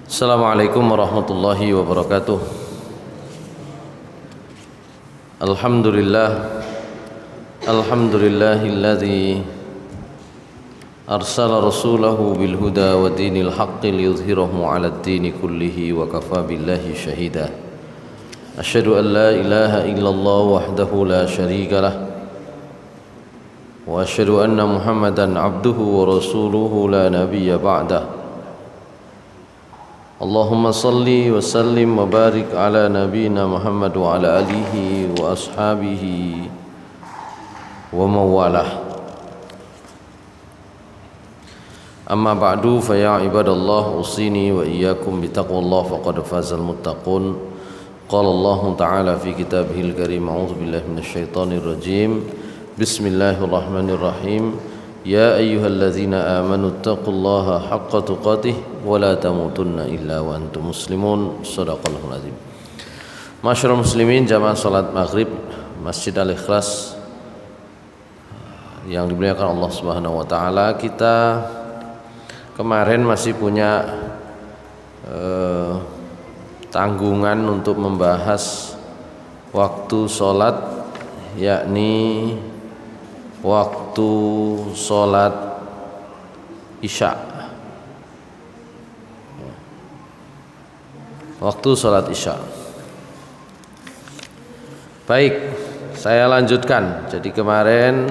Assalamualaikum warahmatullahi wabarakatuh. Alhamdulillahilladzi arsala rasulahu bil huda wa dinil haqqi liyudhhirahu 'alad dini kullihi wa kafa billahi shahida. Asyhadu an la ilaha illallah wahdahu la syarika lah wa asyhadu anna Muhammadan 'abduhu wa rasuluhu la nabiyya ba'dah. Allahumma salli wa sallim wa barik ala nabiyina Muhammad wa ala alihi wa ashabihi wa mawalah. Amma ba'du fa ya ibadallah usini wa iyyakum bitaqwallah faqad fazal muttaqun. Qala Allah ta'ala fi kitabihil karim a'udzu billahi minasyaitonir rajim. Bismillahirrahmanirrahim. Ya ayyuhalladzina amanu taqullaha haqqa tuqatih wa la tamutunna illa wa antum muslimun. Shadaqallahul azim. Masyarul muslimin, jamaah salat maghrib Masjid Al-Ikhlas yang dimuliakan Allah Subhanahu wa taala, kita kemarin masih punya tanggungan untuk membahas waktu salat, yakni waktu sholat isya. Waktu sholat isya. Baik, saya lanjutkan. Jadi kemarin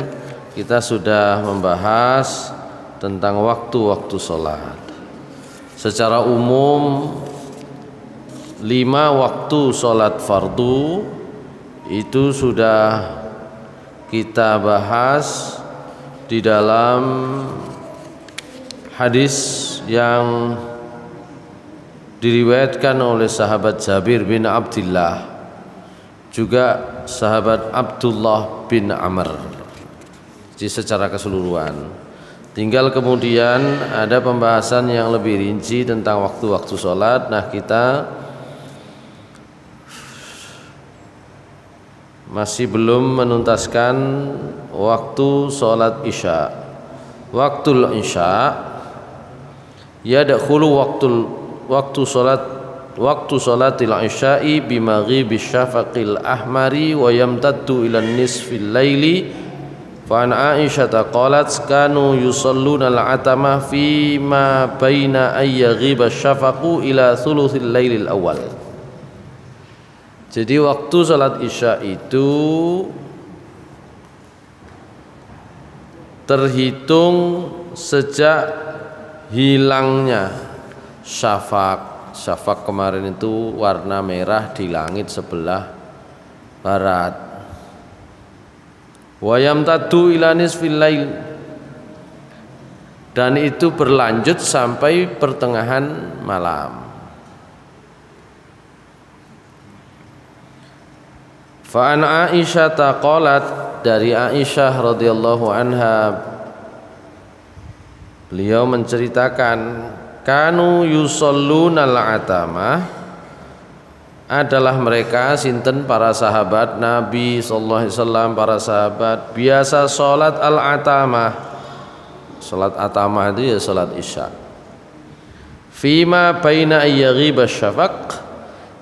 kita sudah membahas tentang waktu-waktu sholat. Secara umum 5 waktu sholat fardu itu sudah kita bahas di dalam hadis yang diriwayatkan oleh sahabat Jabir bin Abdullah, juga sahabat Abdullah bin Amr. Jadi secara keseluruhan. Tinggal kemudian ada pembahasan yang lebih rinci tentang waktu-waktu sholat. Nah, kita masih belum menuntaskan waktu sholat isya. Waktul isya yadkhulu waktu sholatil isya'i bimaghibis syafaqil ahmari wa yamtaddu ila nisfil laili. Fa an Aisyah qalat kanu yusalluna al-atama fi ma baina ayyaghiba syafaqu ila thuluthil lailil awal. Jadi waktu salat isya itu terhitung sejak hilangnya syafaq. Syafaq kemarin itu warna merah di langit sebelah barat. Wa yamtaddu ila nisfil lail, dan itu berlanjut sampai pertengahan malam. Fa'an Aisyah qalat, dari Aisyah radhiyallahu anha, beliau menceritakan kanu yusallunal atama, adalah mereka sinten para sahabat Nabi sallallahu alaihi wasallam, para sahabat biasa salat al-atama. Salat atama itu ya salat isya. Fima baina ayyaghiba syafaq,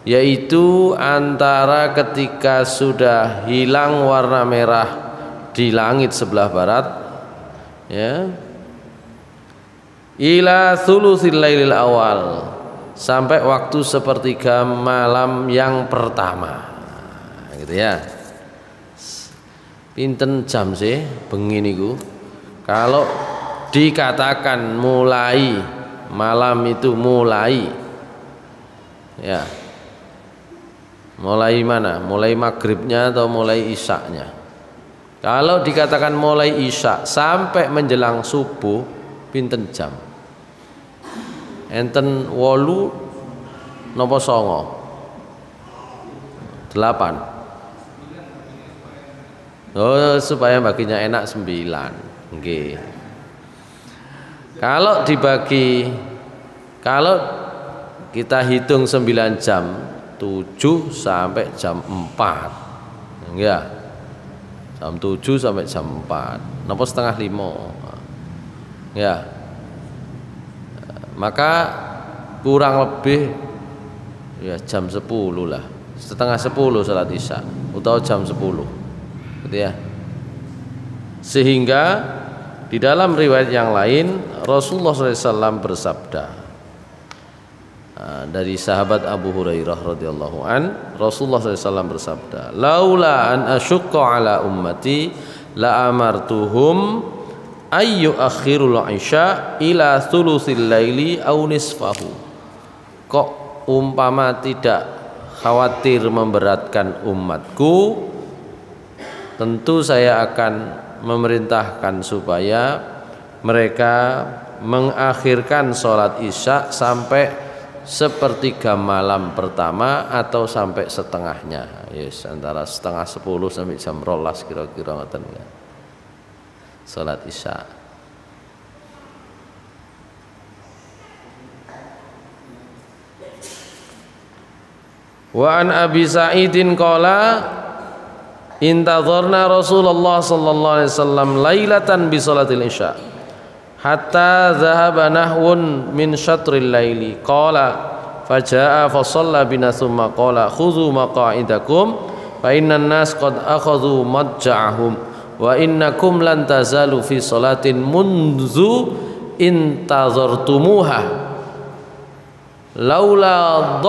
yaitu antara ketika sudah hilang warna merah di langit sebelah barat, ya, ila thuluthil lailil awal, sampai waktu sepertiga malam yang pertama, gitu ya. Pinten jam sih bengi niku? Kalau dikatakan mulai malam itu mulai, ya, mulai mana? Mulai maghribnya atau mulai isyaknya? Kalau dikatakan mulai isya sampai menjelang subuh, pinten jam? Enten 8 napa 9? 8. Oh, supaya baginya enak 9. Nggih. Kalau kita hitung 9 jam, 7 sampai jam 4, ya, jam 7 sampai jam 4, napa setengah 5, ya. Maka kurang lebih ya jam 10 lah, setengah 10 salat isya atau jam 10 gitu ya. Sehingga di dalam riwayat yang lain Rasulullah SAW bersabda, dari sahabat Abu Hurairah radhiyallahu an, Rasulullah SAW bersabda, laula an asyqa ala ummati la amartuhum ayyu akhirul isya ila thulutsil laili aw nisfahu. Kok umpama tidak khawatir memberatkan umatku, tentu saya akan memerintahkan supaya mereka mengakhirkan sholat isya sampai sepertiga malam pertama atau sampai setengahnya. Yes, antara setengah 10 sampai jam 12 kira-kira ngoten ya. Sholat isya. Wa an Abi Sa'idin qala intadharna Rasulullah sallallahu alaihi wasallam lailatan bi salatil isya hatta dhahaba nahwun min syatril laili qala fajaa fa shalla bina thumma qala khudhu maqa'idakum fa innan nas qad akhadhu madja'ahum wa innakum lan tazalu fi salatin munzu intadhartumuha laula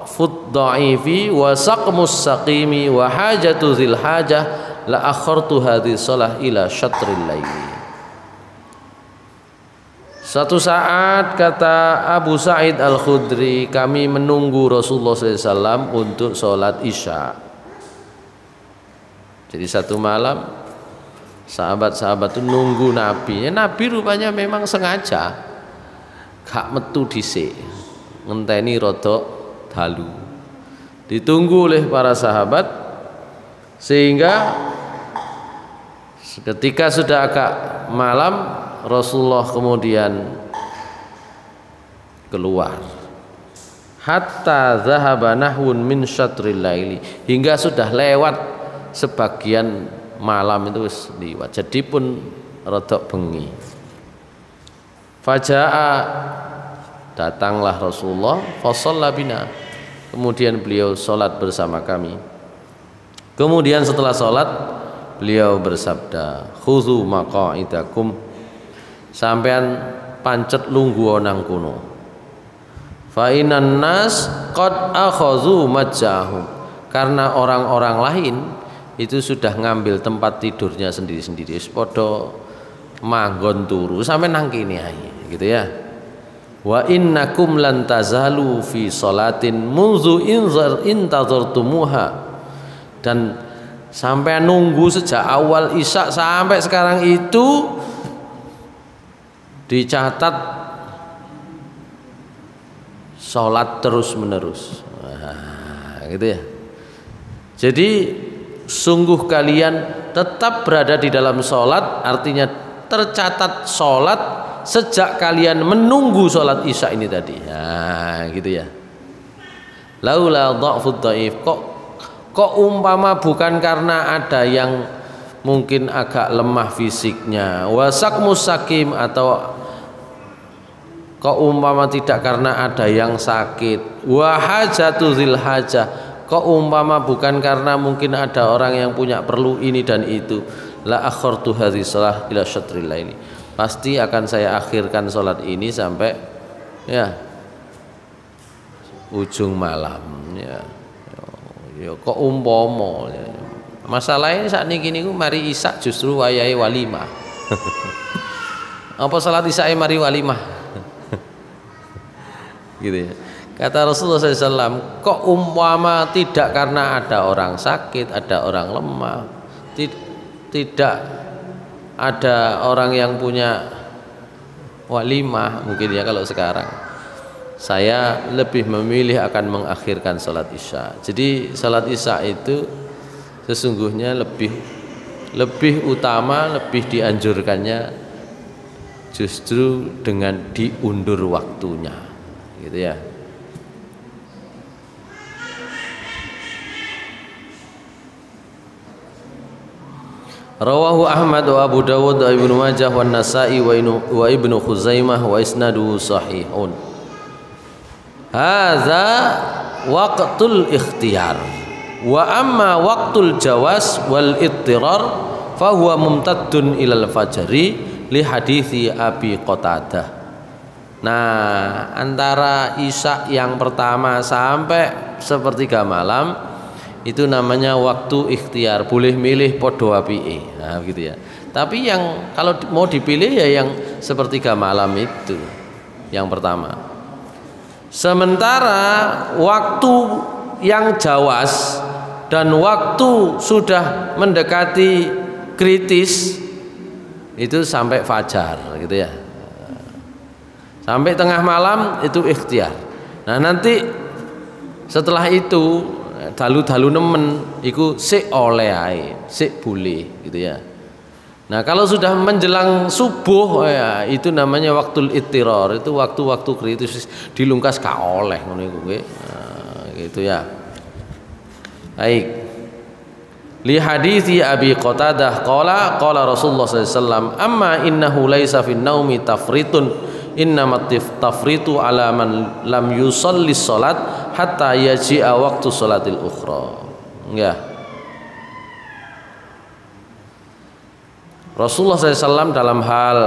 fud dha'ifi wa saqmus saqimi wa hajatu dzil hajah la akhartu hadhihi shalah ila syatril laili. Suatu saat kata Abu Sa'id Al-Khudri, kami menunggu Rasulullah SAW untuk sholat isya. Jadi satu malam sahabat-sahabat itu nunggu Nabi. Ya, Nabi rupanya memang sengaja gak metu dhisik, ngenteni rodok dalu, ditunggu oleh para sahabat, sehingga ketika sudah agak malam Rasulullah kemudian keluar hatta zahaba nahwun min syatril laili, hingga sudah lewat sebagian malam itu lewat, jadi pun rodok bengi. Faja'a, datanglah Rasulullah, fa shalla bina, kemudian beliau sholat bersama kami. Kemudian setelah sholat beliau bersabda, khudhu maqa'idakum, sampean pancet lungguh nang kuno. Fa inan nas qad akhadhu majjahum, karena orang-orang lain itu sudah ngambil tempat tidurnya sendiri-sendiri, wis padha manggon turu sampai nang kene ae gitu ya. Wa innakum lan tazalu fi salatin munzu intazartumuha, dan sampai nunggu sejak awal isya sampai sekarang itu dicatat sholat terus menerus. Nah, gitu ya. Jadi sungguh kalian tetap berada di dalam sholat, artinya tercatat sholat sejak kalian menunggu sholat isya ini tadi. Nah, gitu ya. Laula dha'fud dhaif, kok umpama bukan karena ada yang mungkin agak lemah fisiknya, wasak musakim, atau kok umpama tidak karena ada yang sakit, wahajatu dzil hajah, kok umpama bukan karena mungkin ada orang yang punya perlu ini dan itu, la akhartu hadhihi shalah ila syatril laili, pasti akan saya akhirkan sholat ini sampai ya ujung malam ya. Ya kok umpama ya. Masalahnya saat ini gini, mari isya justru wayahe walimah. Apa salat isya mari walimah? Gitu ya. Kata Rasulullah SAW, kok umpama tidak karena ada orang sakit, ada orang lemah, tidak ada orang yang punya walimah mungkin ya kalau sekarang, saya lebih memilih akan mengakhirkan salat isya. Jadi salat isya itu sesungguhnya lebih utama, lebih dianjurkannya justru dengan diundur waktunya, gitu ya. Rawahu Ahmad wa Abu Dawud wa Ibnu Majah wa Nasa'i wa Ibnu Khuzaimah wa isnaduhu sahihun. hadza waqtul ikhtiyar. Wa amma waqtul jawas wal ittirar fa huwa mumtaddun ilal fajri li hadithi Abi Qatadah. Nah, antara isya yang pertama sampai sepertiga malam itu namanya waktu ikhtiar, boleh milih podo apike. Nah, begitu ya. Tapi yang kalau mau dipilih ya yang sepertiga malam itu yang pertama. Sementara waktu yang jawas dan waktu sudah mendekati kritis itu sampai fajar gitu ya. Sampai tengah malam itu ikhtiar. Nah, nanti setelah itu dalu-dalu nemen iku sik oleh ae, sik boleh gitu ya. Nah, kalau sudah menjelang subuh ya itu namanya waktul ittiror, itu waktu-waktu kritis dilungkas ka oleh ngono iku nggih. Nah, gitu ya. Baik. Li hadithi Abi Qatadah qala Rasulullah sallallahu alaihi wasallam amma innahu laisa fin naumi tafritun innamat tafritu ala man lam yusalli salat hatta yaji'a waqtu salatil ukhra. Ya. Rasulullah SAW dalam hal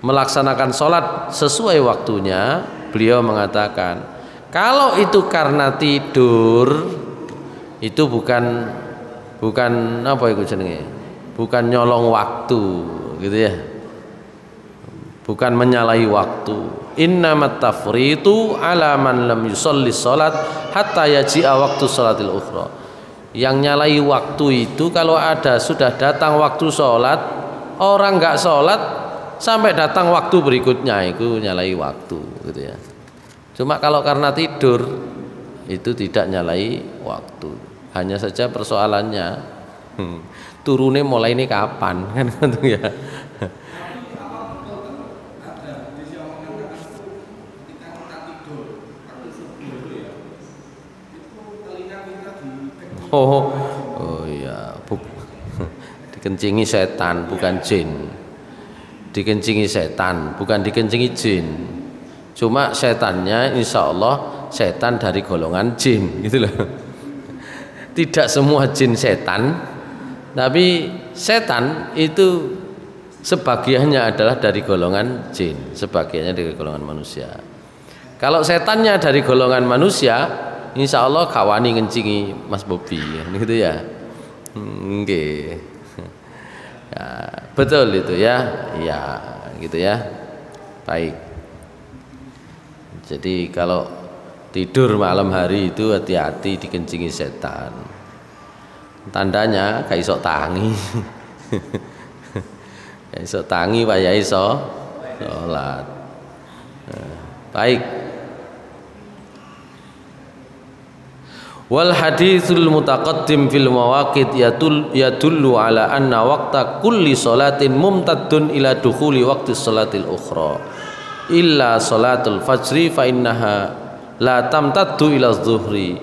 melaksanakan sholat sesuai waktunya, beliau mengatakan kalau itu karena tidur itu bukan apa itu jenenge, bukan nyolong waktu gitu ya, bukan menyalahi waktu. Innamat tafritu ala man lam yusalli sholat hatta yaji'a waktu sholatil ukhra. Yang nyalai waktu itu kalau ada sudah datang waktu sholat, orang nggak sholat sampai datang waktu berikutnya itu nyalai waktu gitu ya. Cuma kalau karena tidur itu tidak nyalai waktu. Hanya saja persoalannya turunnya mulai ini kapan kan gitu ya. Oh iya, dikencingi setan bukan jin. Dikencingi setan bukan dikencingi jin. Cuma setannya insya Allah setan dari golongan jin gitu loh. Tidak semua jin setan, tapi setan itu sebagiannya adalah dari golongan jin, sebagiannya dari golongan manusia. Kalau setannya dari golongan manusia, insya Allah kawani ngencingi Mas Bobi gitu ya. Nggih. Ya, betul itu ya. Ya, gitu ya. Baik. Jadi kalau tidur malam hari itu hati-hati dikencingi setan. Tandanya gak iso tangi. Gak iso tangi waya iso salat. Baik. Wal haditsul mutaqaddim fil mawaqit yadullu ala anna waqta kulli salatin mumtaddun ila dukhuli waqti salatil ukhra illa salatul fajri fa innaha la tamtaddu ila zuhri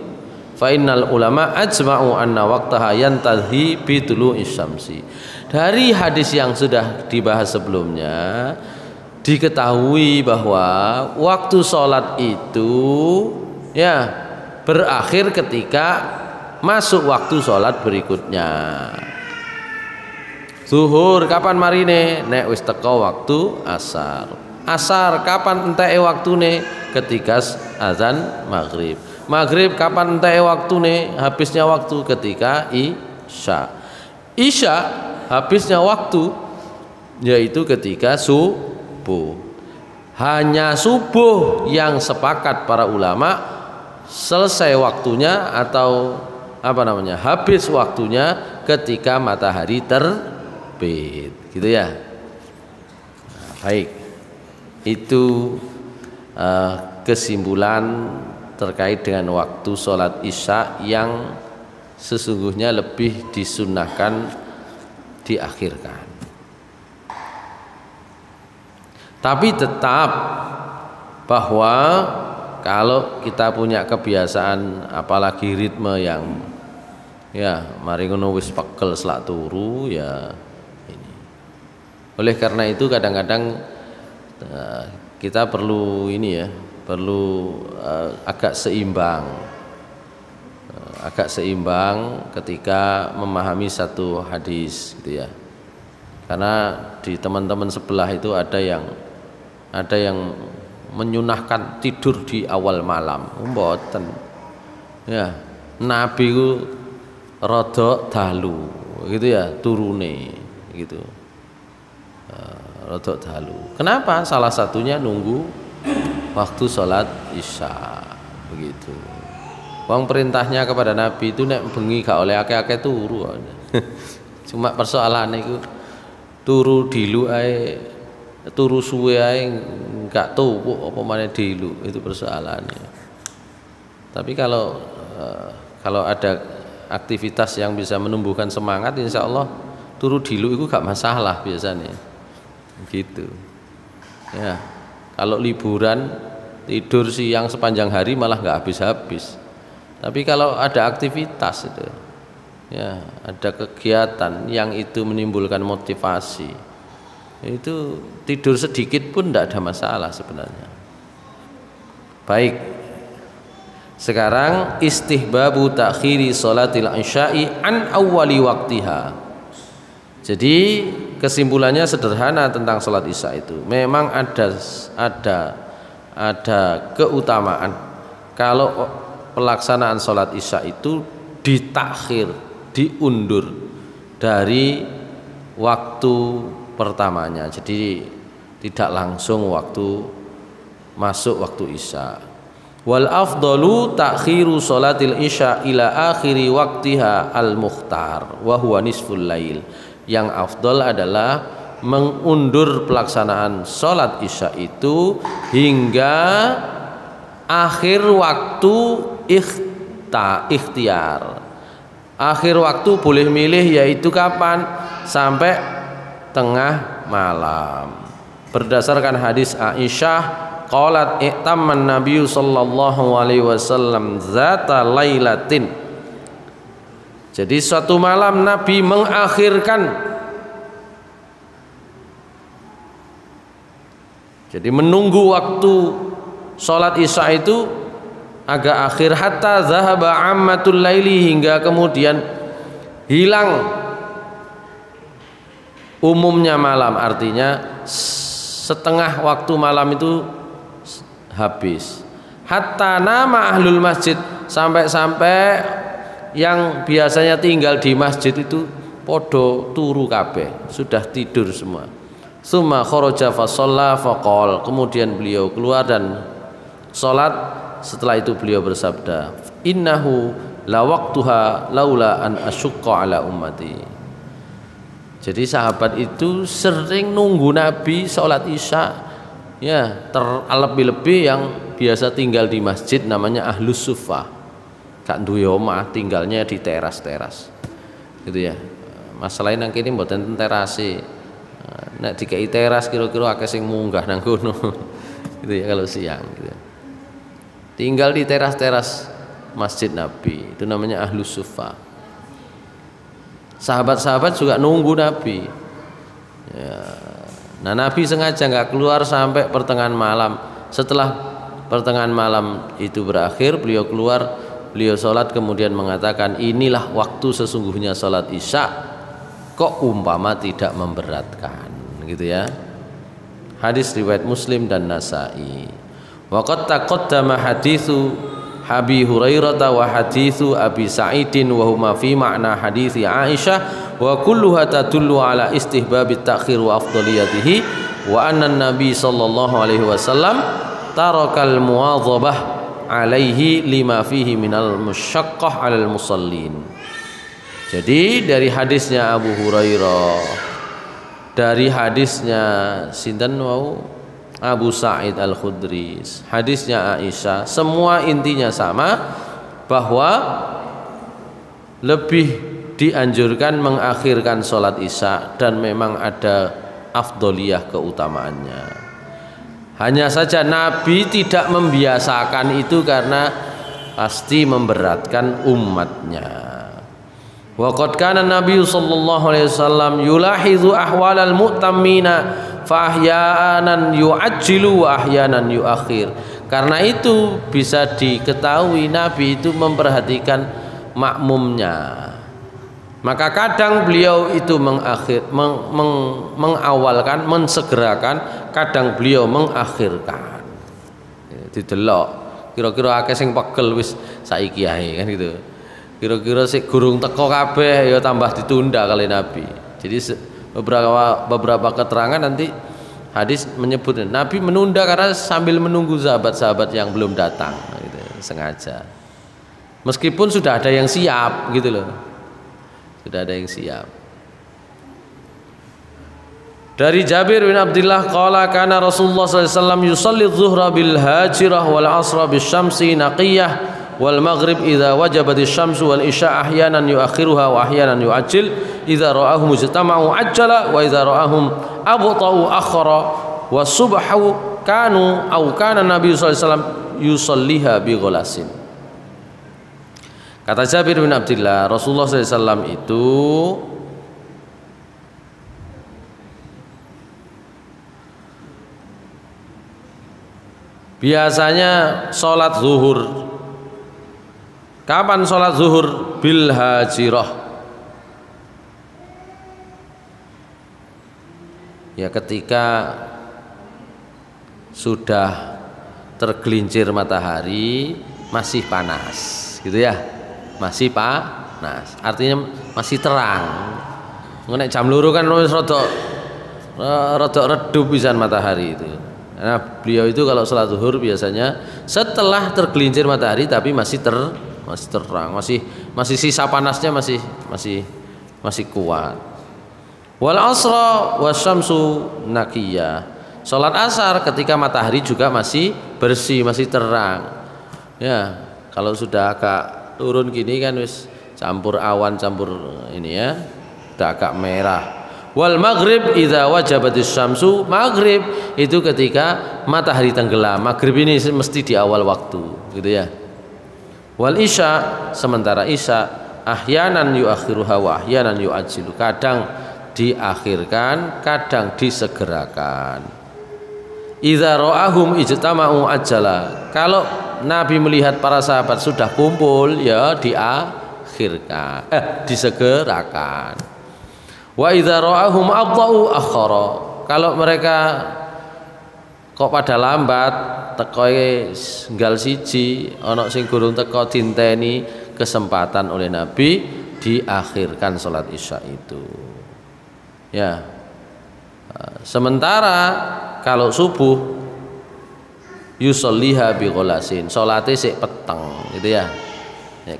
fa innal ulama ajma'u anna waqtaha yantahi bi tulu'is syamsi. Dari hadis yang sudah dibahas sebelumnya diketahui bahwa waktu sholat itu ya berakhir ketika masuk waktu sholat berikutnya. Zuhur kapan marine? Nek wis teko waktu asar. Asar kapan enteke waktune? Ketika azan maghrib. Maghrib kapan enteke waktune? Habisnya waktu ketika isya. Isya habisnya waktu yaitu ketika subuh. Hanya subuh yang sepakat para ulama selesai waktunya atau apa namanya habis waktunya ketika matahari terbit gitu ya. Nah, baik, itu kesimpulan terkait dengan waktu sholat isya yang sesungguhnya lebih disunnahkan diakhirkan. Tapi tetap bahwa kalau kita punya kebiasaan apalagi ritme yang ya mari ngono wis pegel selak turu ya ini. Oleh karena itu kadang-kadang kita perlu ini ya agak seimbang, ketika memahami satu hadis gitu ya. Karena di teman-teman sebelah itu ada yang menyunahkan tidur di awal malam, mboten. Ya, Nabi ku rada dalu gitu ya, turune gitu. Rada dalu. Kenapa? Salah satunya nunggu waktu sholat isya begitu. Wong perintahnya kepada Nabi itu nek bengi gak oleh akeh-akeh turu. Cuma persoalannya itu turu dilu ae, turu suwe ae gak tuwuk apa maneh dilu, itu persoalannya. Tapi kalau ada aktivitas yang bisa menumbuhkan semangat, insya Allah turu dilu itu gak masalah biasanya gitu ya. Kalau liburan tidur siang sepanjang hari malah gak habis-habis. Tapi kalau ada aktivitas itu ya, ada kegiatan yang itu menimbulkan motivasi, itu tidur sedikit pun tidak ada masalah sebenarnya. Baik, sekarang istihbabu takhiri sholatil isya'i an awwali waktiha. Jadi kesimpulannya sederhana tentang sholat isya itu, memang ada keutamaan kalau pelaksanaan sholat isya itu ditakhir, diundur dari waktu pertamanya. Jadi tidak langsung masuk waktu isya. Wal afdalu takhiru sholatil isya ila akhiri waktiha al mukhtar wa huwa nisful lail. Yang afdal adalah mengundur pelaksanaan sholat isya itu hingga akhir waktu ikhtiar. Akhir waktu boleh milih, yaitu kapan? Sampai tengah malam. Berdasarkan hadis Aisyah, qalat i'tamman nabiyyu sallallahu alaihi wasallam zata lailatin. Jadi suatu malam Nabi mengakhirkan, jadi menunggu waktu sholat isya itu agak akhir, hatta zahaba ammatul laili, hingga kemudian hilang umumnya malam, artinya setengah waktu malam itu habis. Hatta nama ahlul masjid, sampai yang biasanya tinggal di masjid itu podo turu kabeh, sudah tidur semua. Summa kharaja fa shalla faqal, kemudian beliau keluar dan salat. Setelah itu beliau bersabda, innahu la waqtuha laula an asyqa ala ummati. Jadi sahabat itu sering nunggu Nabi sholat isya ya, terlebih-lebih yang biasa tinggal di masjid, namanya ahlus suffah, gak duwe omah, tinggalnya di teras-teras gitu ya. Masalahnya nang kene mboten terase, nek dikai teras kira-kira akeh sing munggah nang kono gitu ya kalau siang gitu. Tinggal di teras-teras masjid Nabi, itu namanya ahlus suffah. Sahabat-sahabat juga nunggu Nabi ya. Nah, Nabi sengaja nggak keluar sampai pertengahan malam. Setelah pertengahan malam itu berakhir, beliau keluar, beliau sholat, kemudian mengatakan, inilah waktu sesungguhnya sholat isya, kok umpama tidak memberatkan gitu ya. Hadis riwayat Muslim dan Nasa'i. Waqad taqaddama haditsu Abi Hurairah wa haditsu Abi Sa'idin wa huma fi ma'na hadithi Aisyah wa kulluha tadullu ala istihbabit ta'khir wa afdaliyatihi wa anna an-nabi sallallahu alaihi wasallam tarakal muwadhabah alaihi lima fihi minal musyaqqah 'alal musallin. Jadi dari hadisnya Abu Hurairah, dari hadisnya sinten wau Abu Sa'id Al-Khudri, hadisnya Aisyah, semua intinya sama, bahwa lebih dianjurkan mengakhirkan sholat isya dan memang ada afdoliyah keutamaannya. Hanya saja Nabi tidak membiasakan itu karena pasti memberatkan umatnya. Wa qad kana Nabi sallallahu alaihi wasallam yulahizu ahwalal mu'tammina fa ahyanan yu'ajjilu wa ahyanan yu'akhir. Karena itu bisa diketahui Nabi itu memperhatikan makmumnya. Maka kadang beliau itu mengawalkan, mensegerakan, kadang beliau mengakhirkan. Didelok kira-kira akeh sing pegel wis saiki ae kan gitu. Kira-kira sik gurung teko kabeh ya tambah ditunda kali Nabi. Jadi beberapa keterangan nanti hadis menyebut Nabi menunda karena sambil menunggu sahabat-sahabat yang belum datang gitu, sengaja. Meskipun sudah ada yang siap gitu loh. Sudah ada yang siap. Dari Jabir bin Abdullah qala kana Rasulullah sallallahu alaihi wasallam yusalli adh-dhuhra bil hajirah wal 'asra bis syamsi naqiyah wal maghrib idza wajabatis syamsu wal isya ahyanan yuakhiruha wa ahyanan yuajjil idza ra'ahum mujtama'u ajjala wa idza ra'ahum abta'u akhara was subhu kanu au kana Nabi sallallahu alaihi wasallam yusalliha bi ghalasin. Kata Jabir bin Abdullah, Rasulullah sallallahu alaihi wasallam itu biasanya sholat zuhur. Kapan sholat zuhur? Bil hajirah. Ya ketika sudah tergelincir matahari, masih panas, gitu ya, masih panas. Artinya masih terang. Nek jam loro kan wis rada redup pisan matahari itu. Nah, beliau itu kalau sholat zuhur biasanya setelah tergelincir matahari tapi masih terang, masih sisa panasnya masih kuat. Wal asra wasyamsu naqiyah. Salat asar ketika matahari juga masih bersih, masih terang. Ya, kalau sudah agak turun gini kan wis campur awan, campur ini ya, udah agak merah. Wal maghrib idza wajabatis syamsu, maghrib itu ketika matahari tenggelam. Maghrib ini mesti di awal waktu, gitu ya. Wal isya, sementara isya ahyanan yuakhiruha wa ahyanan yuajjilu, kadang diakhirkan, kadang disegerakan. Idza ra'ahum ijtama'u ajjala, kalau Nabi melihat para sahabat sudah kumpul ya diakhirkan, disegerakan. Wa idza ra'ahum abta'u akhara, kalau mereka kok pada lambat tekoe nggal siji ana sing gurung teko dinteni kesempatan oleh Nabi diakhirkan salat isya itu. Ya. Sementara kalau subuh yusolliha bi ghalasin, salate sik peteng gitu ya.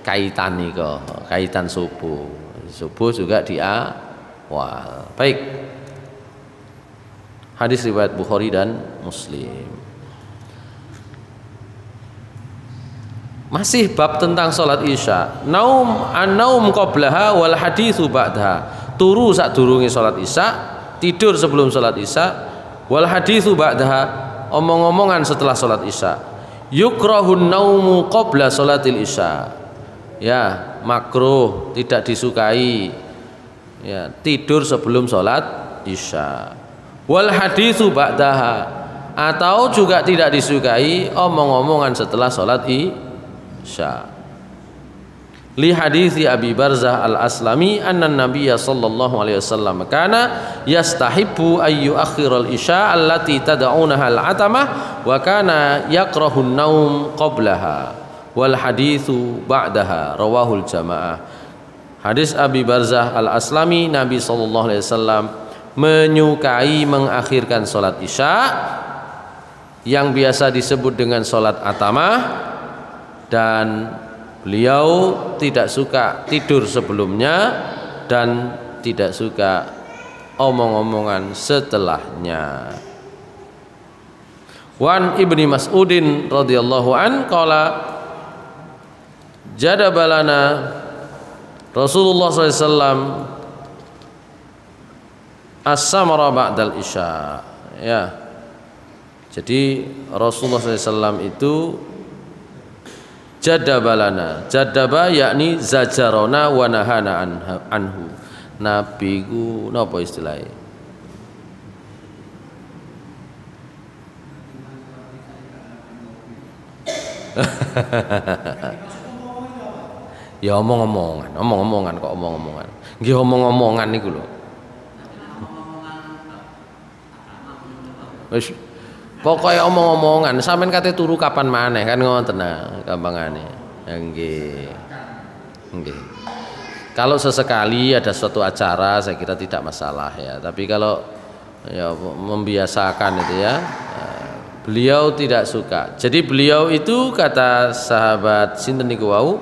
Kaitan niko, kaitan subuh. Subuh juga di awal. Baik. Hadis riwayat Bukhari dan Muslim. Masih bab tentang salat isya. An-naum qablaha wal haditsu ba'daha. Turu sadurunge salat isya, tidur sebelum salat isya, wal haditsu ba'daha, omong-omongan setelah salat isya. Yukrahun naumu qabla salatil isya. Ya, makruh, tidak disukai. Ya, tidur sebelum salat isya. Wal haditsu ba'daha, atau juga tidak disukai omong-omongan setelah salat isya. Li hadithi Abi Barzah al-Aslami anna Nabiyya sallallahu alaihi wasallam kana yastahibbu ay yuakhkhira al-isya allati tad'unaha al-atamah wa kana yakrahu an-naum qablaha wal hadithu ba'daha, rawahul jamaah. Hadis Abi Barzah al-Aslami, Nabi sallallahu alaihi wasallam menyukai mengakhirkan salat isya yang biasa disebut dengan salat atamah, dan beliau tidak suka tidur sebelumnya dan tidak suka omong-omongan setelahnya. Wan Ibni Mas'udin radhiyallahu an qala jadabalana Rasulullah sallallahu alaihi wasallam as-samara ba'dal isya. Ya. Jadi Rasulullah sallallahu alaihi wasallam itu jadabalana, jadaba yakni zajarona wa nahana anhu. Nabi ku napa istilahnya? Ya omong-omongan kok omong-omongan. Nggih omong-omongan niku lho. Wis pokoke omong-omongan, sampean kate turu kapan maneh kan ngoten nah gampangane. Nggih. Nggih. Kalau sesekali ada suatu acara saya kira tidak masalah ya, tapi kalau ya membiasakan itu ya, beliau tidak suka. Jadi beliau itu kata sahabat sinten niku wau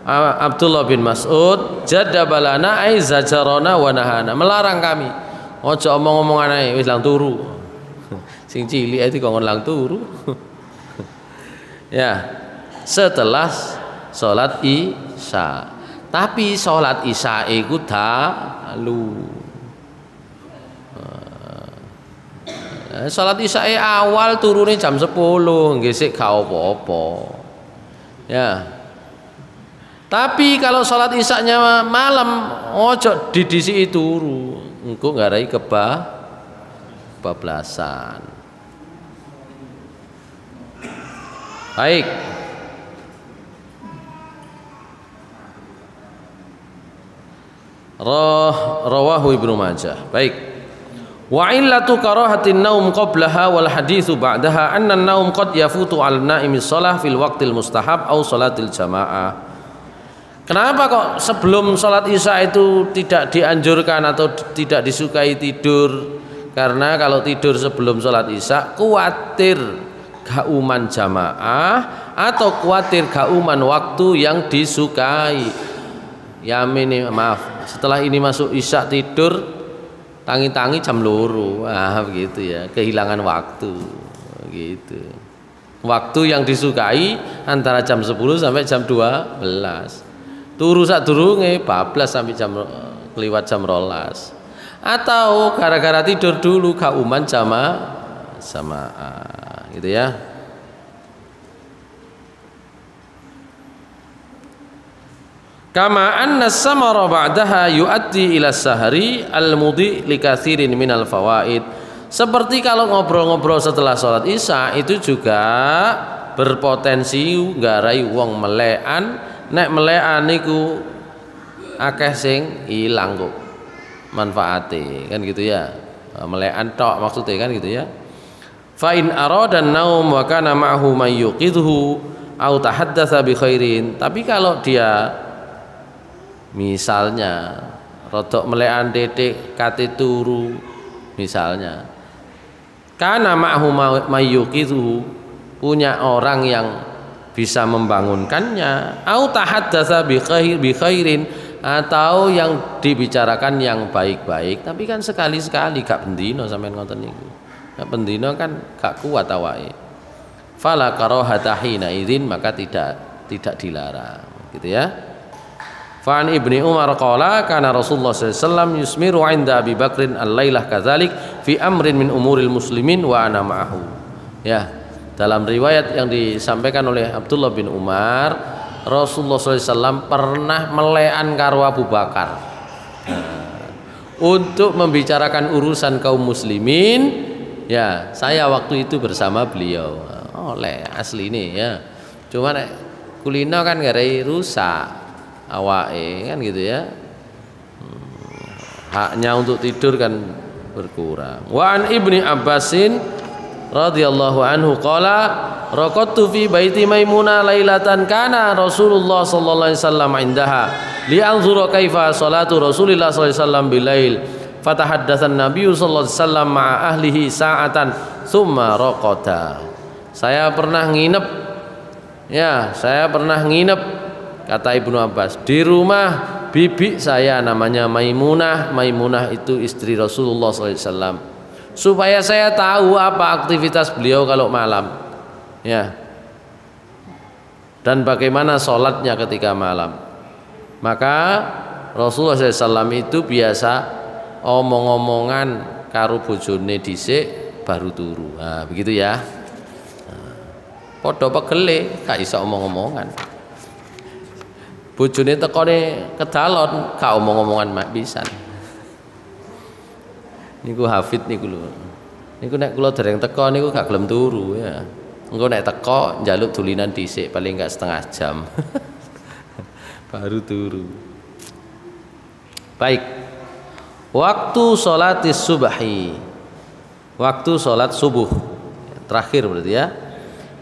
Abdullah bin Mas'ud, jadabalana ai zajarona wa nahana, melarang kami. Ojo omong-omongan ae wis lang turu. Sing cilik itu kok lang turu. Ya, setelah salat Isya. Tapi salat Isya iku dalu. Salat Isya awal turune jam 10, nggih sik gak apa-apa. Ya. Tapi kalau salat Isya-nya malam, ojo didisi turu, engko ngarai kebablasan. Baik. Rawahu Ibnu Majah. Baik. Wa illatu karahatin naum qablaha wal haditsu ba'daha anna an-naum qad yafutu 'ala naimi shalah fil waqtil mustahab aw salatil jamaah. Kenapa kok sebelum sholat Isya itu tidak dianjurkan atau tidak disukai tidur? Karena kalau tidur sebelum sholat Isya khawatir gauman jamaah atau khawatir gauman waktu yang disukai. Ya maaf, setelah ini masuk Isya tidur tangi-tangi jam 2, begitu ya, kehilangan waktu gitu. Waktu yang disukai antara jam 10 sampai jam 12. Turu sadurunge bablas sampai jam kliwat jam 12. Atau gara-gara tidur dulu kauman jamaah gitu ya. Kama anna samara ba'daha yuaddi ila sahri al-mudhi li katsirin minal fawaid. Seperti kalau ngobrol-ngobrol setelah sholat Isya itu juga berpotensi nggarai wong melekan. Nek melekan niku akeh sing ilang kok manfaate kan gitu ya. Melekan tok maksudnya kan gitu ya. Fa in arada an-naum wa kana ma'hu may yuqidhu au tahaddatsa bi khairin. Tapi kalau dia misalnya rodok melekan titik kate turu misalnya, kana ma'hu may yuqidhu, punya orang yang bisa membangunkannya, au tahaddatsa bi khairin, atau yang dibicarakan yang baik-baik. Tapi kan sekali-sekali gak bendino sampean ngoten niku. Nek bendino kan gak kuat awake. Fala karahata hina idzin, maka tidak dilarang gitu ya. Fa'an Ibni Umar qala kana Rasulullah sallallahu alaihi wasallam yusmiru 'inda Abi Bakrin al-lailah kadzalik fi amrin min umuril muslimin wa ana ma'ahu. Ya. Dalam riwayat yang disampaikan oleh Abdullah bin Umar, Rasulullah SAW pernah melekan karo Abu Bakar untuk membicarakan urusan kaum muslimin. Ya, saya waktu itu bersama beliau. Oleh asli ini ya. Cuma kulino kan garai rusak awake kan gitu ya. Haknya untuk tidur kan berkurang. Wa an Ibni Abbasin radhiyallahu anhu qala raqadtu fi baiti Maimunah lailatan kana Rasulullah sallallahu alaihi wasallam indaha li anzura kaifa salatu Rasulillah sallallahu alaihi wasallam bilail fatahaddatsan nabiyyu sallallahu alaihi wasallam ma'a ahlihi sa'atan thumma raqada. Saya pernah nginep kata Ibnu Abbas di rumah bibi saya namanya Maimunah. Maimunah itu istri Rasulullah sallallahu alaihi wasallam, supaya saya tahu apa aktivitas beliau kalau malam ya, dan bagaimana sholatnya ketika malam. Maka Rasulullah SAW itu biasa omong-omongan karo bojone dhisik baru turu. Nah, begitu ya. Padha pegele gak iso omong-omongan. Bojone tekone kedalon gak omong-omongan mak pisan. Niku hafid niku lho. Niku nek kula dereng teko niku gak gelem turu ya. engko nek teko njaluk dulinan dhisik paling enggak setengah jam. Baru turu. Baik. Waktu sholatis subhi. Waktu sholat subuh. Terakhir berarti ya.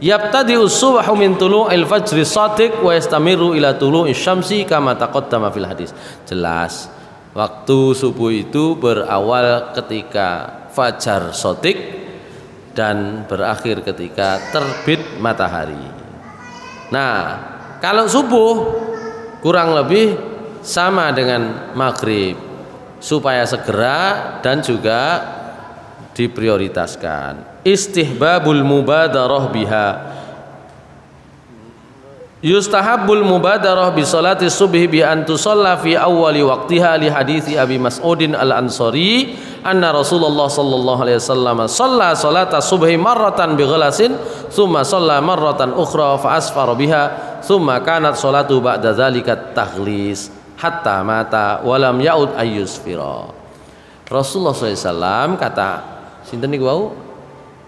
Yabtadi'u subhu min tulu'il fajri shadiq wa yastamiru ila tulu'isy syamsi kama taqaddama fil hadis. Jelas. Waktu subuh itu berawal ketika fajar shadiq dan berakhir ketika terbit matahari. Nah, kalau subuh kurang lebih sama dengan maghrib, supaya segera dan juga diprioritaskan. Istihbabul mubadarah biha. Yustahabbul mubadarah bi salati subhi bi an tusalla fi awwali waqtiha li hadithi Abi Mas'udin al-Ansari anna Rasulullah sallallahu alaihi wasallam shalla salata subhi marratan bi ghalasin thumma shalla marratan ukhra fa asfara biha thumma kanat salatu ba'da dzalika taghlis hatta mata wa lam ya'ud ayyusfira. Rasulullah SAW kata sinten niku wau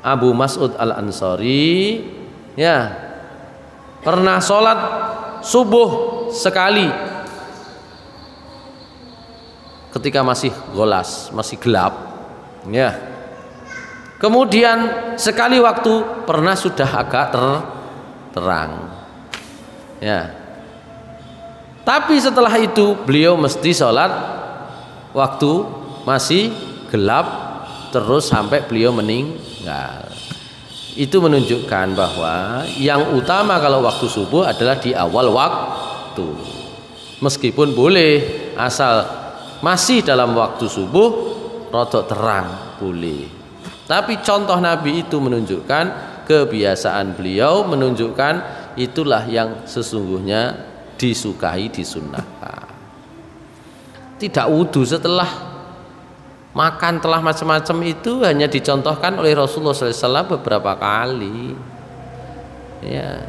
Abu Mas'ud al-Ansari ya pernah sholat subuh sekali ketika masih golas, masih gelap ya. Kemudian sekali waktu pernah sudah agak terang ya. Tapi setelah itu beliau mesti sholat waktu masih gelap terus sampai beliau meninggal. Itu menunjukkan bahwa yang utama kalau waktu subuh adalah di awal waktu. Meskipun boleh asal masih dalam waktu subuh rodok terang boleh. Tapi contoh Nabi itu menunjukkan kebiasaan beliau, menunjukkan itulah yang sesungguhnya disukai, disunnahkan. Tidak wudu setelah makan telah macam-macam itu hanya dicontohkan oleh Rasulullah SAW beberapa kali ya.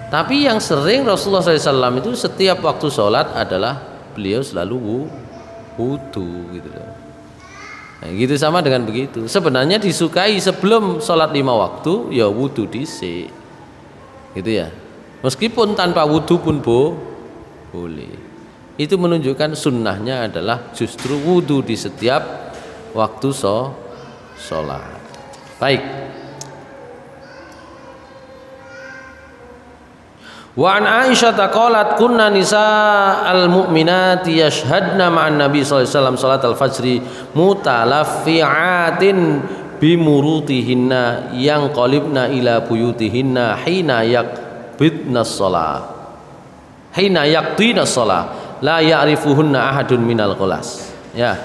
Tapi yang sering Rasulullah SAW itu setiap waktu sholat adalah beliau selalu wudu gitu loh. Nah, gitu sama dengan begitu. Sebenarnya disukai sebelum sholat 5 waktu ya wudu dhisik gitu ya. Meskipun tanpa wudu pun boleh. Itu menunjukkan sunnahnya adalah justru wudu di setiap waktu sholat. Baik. Wa an Aisyah qalat kunna nisa'al mu'minati yashhadna ma'an nabi sallallahu alaihi wasallam salat al-fajri mutalaffi'atin bimurutihinna yang qalibna ila buyutihinna hina yaqbidna shalah hina yaqdina shalah la ya'rifuhunna ahadun minal ghulas ya.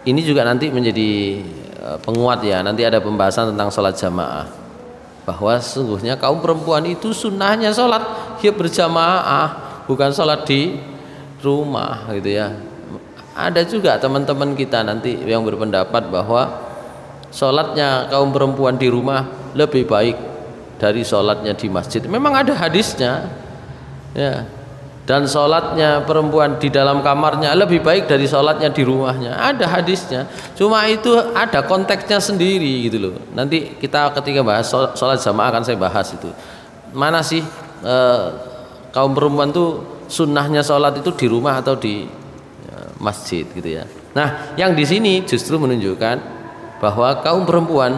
Ini juga nanti menjadi penguat ya, nanti ada pembahasan tentang sholat jamaah bahwa sesungguhnya kaum perempuan itu sunnahnya sholat ya berjamaah, bukan sholat di rumah gitu ya. Ada juga teman-teman kita nanti yang berpendapat bahwa sholatnya kaum perempuan di rumah lebih baik dari sholatnya di masjid. Memang ada hadisnya ya. Dan sholatnya perempuan di dalam kamarnya lebih baik dari sholatnya di rumahnya. Ada hadisnya. Cuma itu ada konteksnya sendiri gitu loh. Nanti kita ketika bahas sholat jamaah akan saya bahas itu. Mana sih kaum perempuan tuh sunnahnya sholat itu di rumah atau di masjid gitu ya. Nah, yang di sini justru menunjukkan bahwa kaum perempuan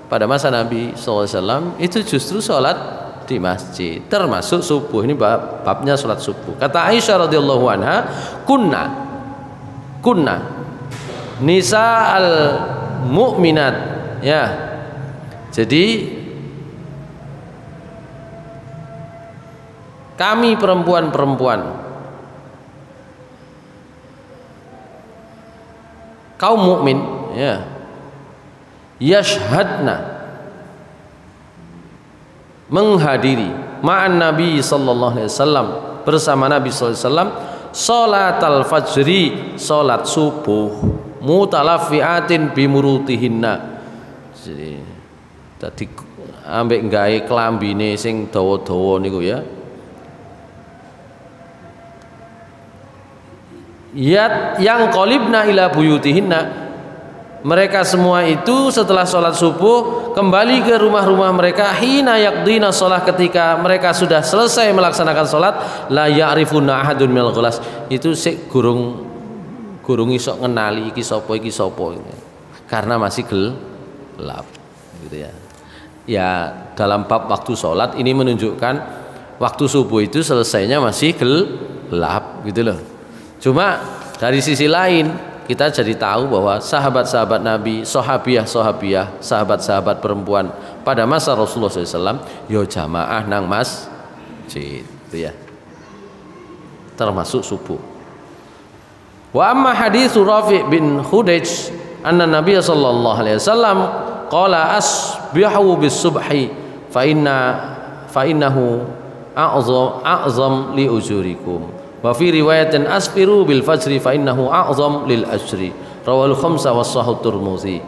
pada masa Nabi SAW itu justru sholat di masjid, termasuk subuh. Ini babnya sholat subuh. Kata Aisyah radhiyallahu anha, kunna nisa al mu'minat ya. Jadi kami perempuan-perempuan kaum mukmin ya, yashhadna menghadiri ma'an Nabi sallallahu alaihi wasallam bersama Nabi sallallahu alaihi wasallam salatal fajri, salat subuh mutalaffiatin bimurutihinna. Jadi tadi ambek gawe klambine sing dawa-dawa niku ya. yang qalibna ila buyutihinna, mereka semua itu setelah sholat subuh kembali ke rumah-rumah mereka, hina yaqdina sholat, ketika mereka sudah selesai melaksanakan sholat, la ya'rifuna ahadun minal ghulas, itu sik gurung iso ngenali iki sapa karena masih gelap gitu ya. Ya dalam bab waktu sholat ini menunjukkan waktu subuh itu selesainya masih gelap gitu loh. Cuma dari sisi lain kita jadi tahu bahwa sahabat-sahabat Nabi, sahabiah, sahabat-sahabat perempuan pada masa Rasulullah SAW, yo jamaah nang masjid, gitu ya. Termasuk subuh. Wa amma haditsu Rafi' bin Khudayj anna Nabi sallallahu alaihi wasallam qala asbihu bis subhi fa innahu a'zam li ujurikum. Wa fi riwayatin asfiru bil fajri fa innahu a'zam lil ajri. Rawal khamsa wa sahih Tirmidzi.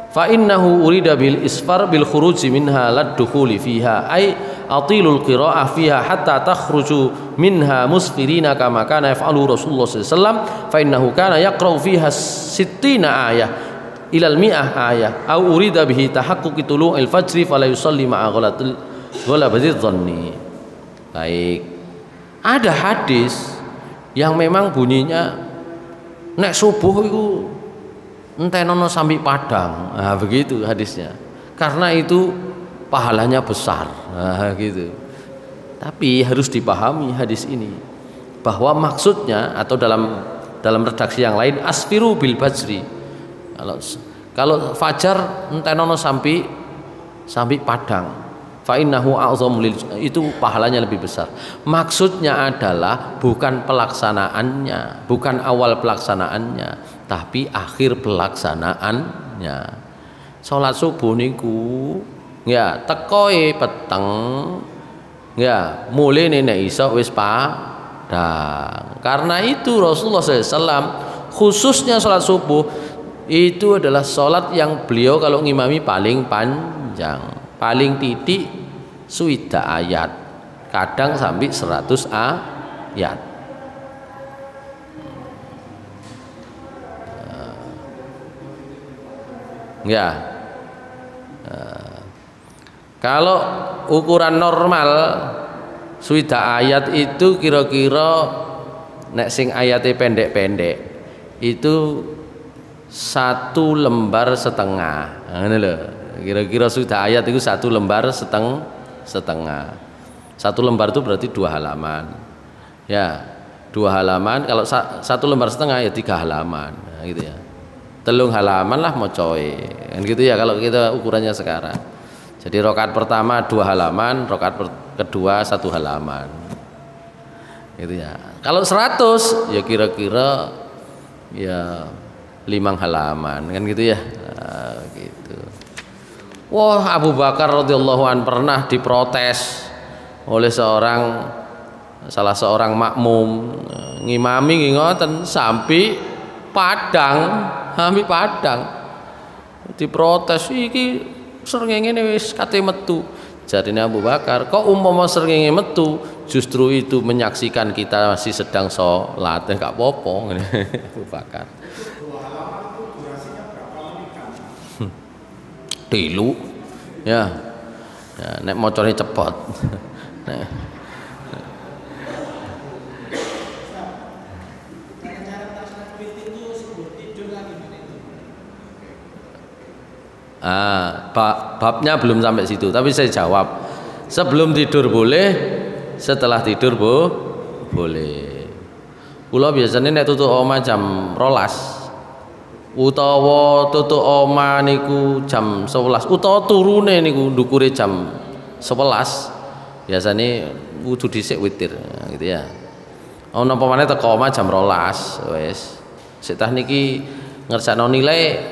Fa innahu urida bil isfar bil khuruj minha lad dukhuli fiha ay atilul qira'ah fiha hatta takhruju minha musfirina kama kana yaf'alu Rasulullah sallallahu alaihi wasallam fa innahu kana yaqra'u fiha 60 ayah ilal mi'ah ayah aw urida bihi tahaqquq tulu'il fajri fala yusalli ma'a ghalabati dhanni. Baik. Ada hadis yang memang bunyinya nek subuh itu entenono sampai padang. Nah, begitu hadisnya. Karena itu pahalanya besar. Nah, gitu. Tapi harus dipahami hadis ini bahwa maksudnya atau dalam redaksi yang lain asfiru bil fajri. Kalau fajar entenono sampai padang. Fa innahu a'zam lil, itu pahalanya lebih besar. Maksudnya adalah bukan pelaksanaannya, bukan awal pelaksanaannya, tapi akhir pelaksanaannya. Salat subuh niku ya tekoe peteng ya mulai nek iso wis padang. Karena itu Rasulullah SAW khususnya salat subuh itu adalah salat yang beliau kalau ngimami paling panjang. Paling titik suida ayat, kadang sampai 100 ayat. Ya. Kalau ukuran normal suida ayat itu kira-kira nek sing ayate pendek-pendek itu 1 lembar setengah. Ngono lho. Kira-kira sudah ayat itu 1 lembar setengah. 1 lembar itu berarti 2 halaman. Ya, 2 halaman. Kalau 1 lembar setengah ya 3 halaman. Nah, gitu ya. 3 halaman lah mocoy. Kan gitu ya kalau kita ukurannya sekarang. Jadi rakaat pertama 2 halaman, rakaat kedua 1 halaman. Gitu ya. Kalau 100 ya kira-kira ya 5 halaman kan gitu ya. Nah, gitu. Wah, Abu Bakar radhiyallahu an pernah diprotes oleh salah seorang makmum ngimami ngoten sampai padang, diprotes iki srengenge wis kate metu. Jarine Abu Bakar, kok umpama srengenge metu justru itu menyaksikan kita masih sedang sholat, enggak apa-apa. Abu Bakar. Tilu ya, nek mocornya cepot. Babnya belum sampai situ, tapi saya jawab sebelum tidur boleh, setelah tidur boleh. Kula biasanya nek tutuk oma jam 12 utawa tutuk oma niku jam 11 utawa turune niku ndukure jam 11 biasane wudu dhisik witir gitu ya. Ana apa maneh teko oma jam 12 wis. Sik tah niki ngersakno nilai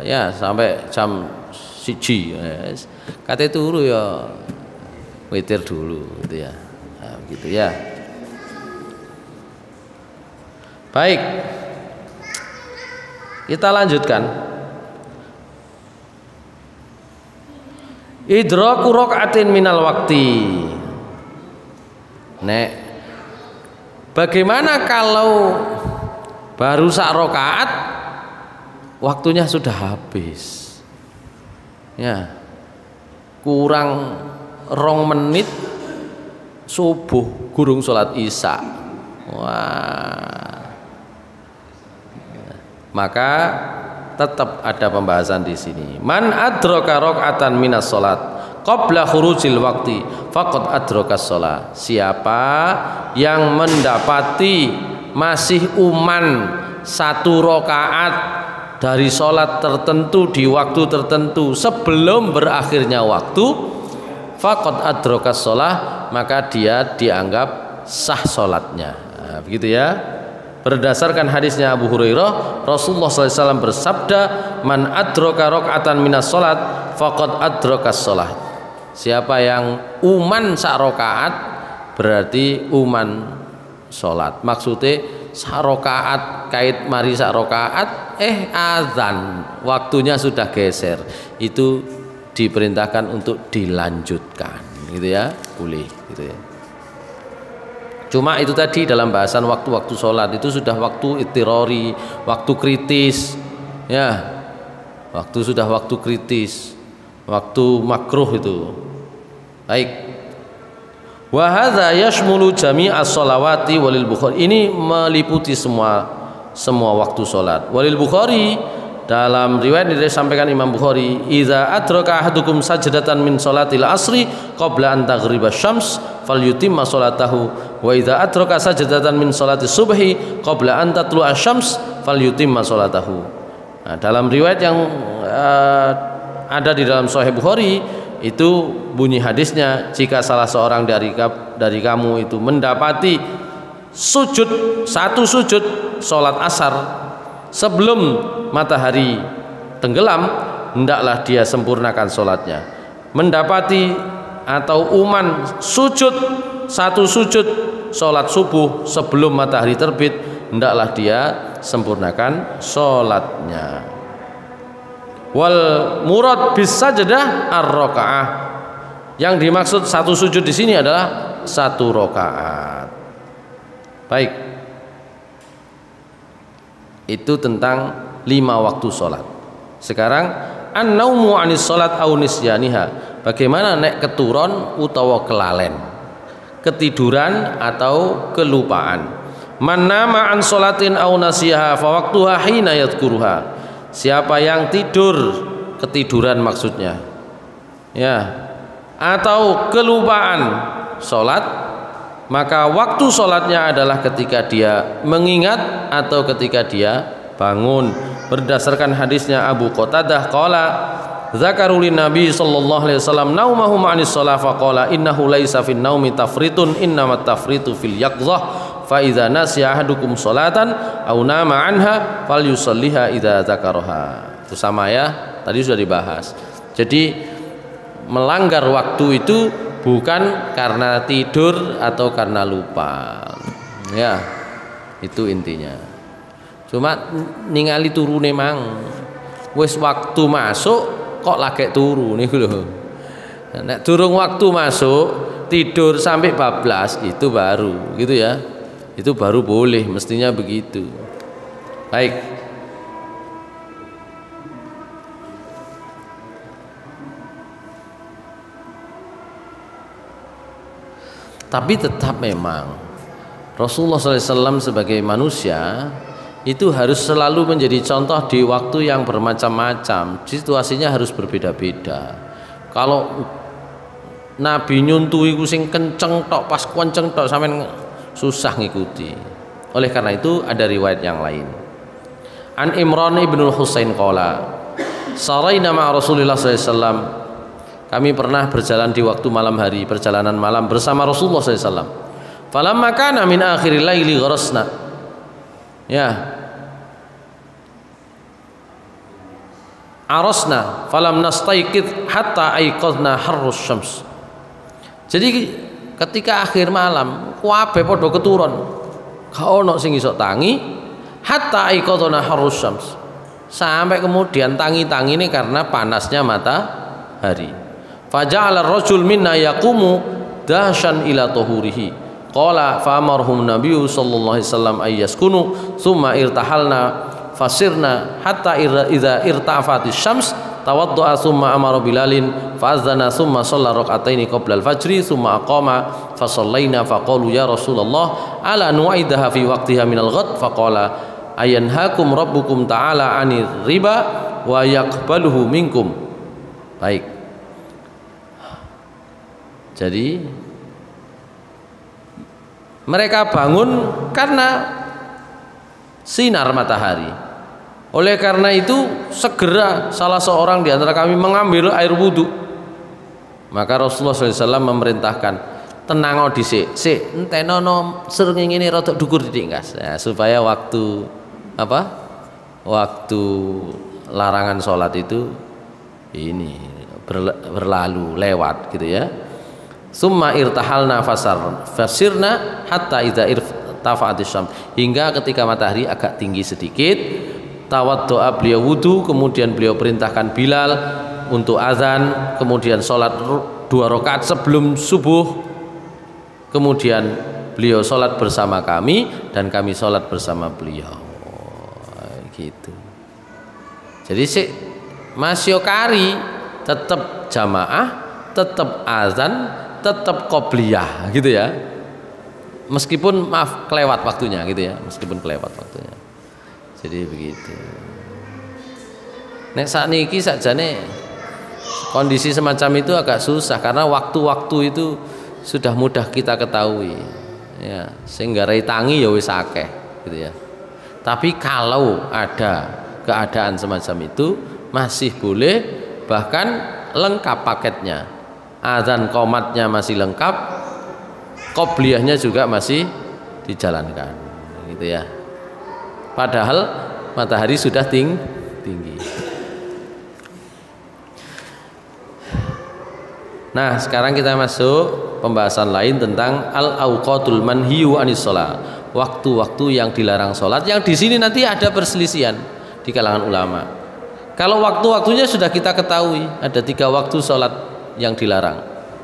ya sampai jam 1 wis. Kate turu ya witir dulu gitu ya. Nah, gitu ya. Baik. Kita lanjutkan. Idraku rakaatin minal wakti. Nek bagaimana kalau baru sak rakaat waktunya sudah habis. Ya. Kurang 2 menit subuh gurung salat isya. Wah. Maka tetap ada pembahasan di sini. Man adraka rakaatan minas salat qabla khurujil waqti faqad adrakas shalah. Siapa yang mendapati masih satu rakaat dari sholat tertentu di waktu tertentu sebelum berakhirnya waktu, faqad adrakas shalah, maka dia dianggap sah sholatnya. Nah, begitu ya. Berdasarkan hadisnya Abu Hurairah, Rasulullah SAW bersabda, man adraka rakaatan minas sholat faqad adrakas shalah. Siapa yang sak rakaat berarti sholat. Maksudnya sak rakaat kait mari sak rakaat azan waktunya sudah geser, itu diperintahkan untuk dilanjutkan, gitu ya, boleh, gitu ya. Cuma itu tadi dalam bahasan waktu-waktu sholat itu sudah waktu ittirori, waktu kritis, ya, waktu kritis, waktu makruh itu. Baik. Wa hadza yashmulu jami'as sholawati walil Bukhari. Ini meliputi semua waktu salat. Walil Bukhari, dalam riwayat yang disampaikan Imam Bukhari, idza adraka ahadukum sajdatan min sholatil asri qabla an taghriba syams falyutimma sholatahu wa idza adraka sajdatan min sholatis subhi qabla an tatlu'a syams falyutimma sholatahu. Nah, dalam riwayat yang ada di dalam Sahih Bukhari itu bunyi hadisnya, jika salah seorang dari kamu itu mendapati satu sujud sholat asar sebelum matahari tenggelam, hendaklah dia sempurnakan sholatnya. Mendapati atau satu sujud sholat subuh sebelum matahari terbit, hendaklah dia sempurnakan sholatnya. Wal murad bis sajdah ar-rakaah. Yang dimaksud satu sujud di sini adalah satu rakaat. Baik. Itu tentang 5 waktu sholat. Sekarang an-naumu anis sholat au nisyaniha. Bagaimana nek keturun utawa kelalen, ketiduran atau kelupaan. Man nama an sholatin au nasiyaha fa waqtuha hina yadhkuruha. Siapa yang ketiduran maksudnya, ya, atau kelupaan sholat, maka waktu sholatnya adalah ketika dia mengingat atau ketika dia bangun. Berdasarkan hadisnya Abu Qatadah qala zakarulin Nabi sallallahu alaihi wasallam naumahum anis shalah faqala innahu laisa fin naumi tafritun innamat tafritu fil yaqzah fa idza nasiya ahadukum sholatan aw nama anha falyusalliha idza dzakaraha. Itu sama ya, tadi sudah dibahas. Jadi melanggar waktu itu bukan karena tidur atau karena lupa. Ya, itu intinya. Cuma ningali turune mang. Wis waktu masuk kok lagi turu niku lho. Nek durung waktu masuk tidur sampai bablas itu baru, gitu ya. Itu baru boleh, mestinya begitu. Baik. Tapi tetap memang Rasulullah SAW sebagai manusia itu harus selalu menjadi contoh di waktu yang bermacam-macam. Situasinya harus berbeda-beda. Kalau Nabi nyuntui sing kenceng tok, pas kenceng tok sampean susah ngikuti. Oleh karena itu ada riwayat yang lain. An Imran ibnul Husain qala saraina ma Rasulullah SAW. Kami pernah berjalan di waktu malam hari, perjalanan malam bersama Rasulullah SAW. Falamma kana min akhiril laili gharasna. Ya. Arasna falam nastaiqid hatta aiqadna harrus syams. Jadi ketika akhir malam kabeh padha keturun. Gak ono sing iso tangi hatta aiqadna harrus syams. Sampai kemudian tangi-tangi ini karena panasnya matahari. Faja'ala ar-rajul minna yaqumu dahsyan ila tuhurihi Qala fa amarhum nabiyyu sallallahu alaihi wasallam ayyaskunu thumma irtahalna fasirna hatta idza irtafa'atis syams tawaddu'a thumma amara bilalin fa'adzana thumma shalla rak'ataini qabla al-fajri thumma aqama fa shallaina fa qalu ya Rasulullah ala nu'idaha fi waqtiha min al-ghad fa qala ayanhakum rabbukum ta'ala 'anir riba wa yaqbaluhu minkum. Baik. Jadi mereka bangun karena sinar matahari. Oleh karena itu segera salah seorang di antara kami mengambil air wudhu. Maka Rasulullah SAW memerintahkan, tenang dhisik, sik entenono srengenge ini rada dhukur didik Mas. Ya, supaya waktu waktu larangan sholat itu ini berlalu lewat gitu ya. Summa irtahalna fasirna hatta idza irtafa'atis syams, hingga ketika matahari agak tinggi sedikit tawaddu'a, beliau wudu, kemudian beliau perintahkan Bilal untuk azan, kemudian sholat 2 rakaat sebelum subuh, kemudian beliau sholat bersama kami dan kami sholat bersama beliau gitu. Jadi si masyokari tetap jamaah, tetap azan, tetap qobliyah gitu ya, meskipun maaf kelewat waktunya gitu ya, meskipun kelewat waktunya. Jadi begitu. Nek sakniki sakjane kondisi semacam itu agak susah karena waktu-waktu itu sudah mudah kita ketahui ya, sehingga rai tangi ya wis akeh gitu ya. Tapi kalau ada keadaan semacam itu masih boleh, bahkan lengkap paketnya. Azan qomatnya masih lengkap, qobliyahnya juga masih dijalankan gitu ya. Padahal matahari sudah tinggi. Nah, sekarang kita masuk pembahasan lain tentang al-auqatul manhiyu anis shalah, waktu-waktu yang dilarang sholat, yang di sini nanti ada perselisihan di kalangan ulama. Kalau waktu-waktunya sudah kita ketahui, ada 3 waktu sholat yang dilarang,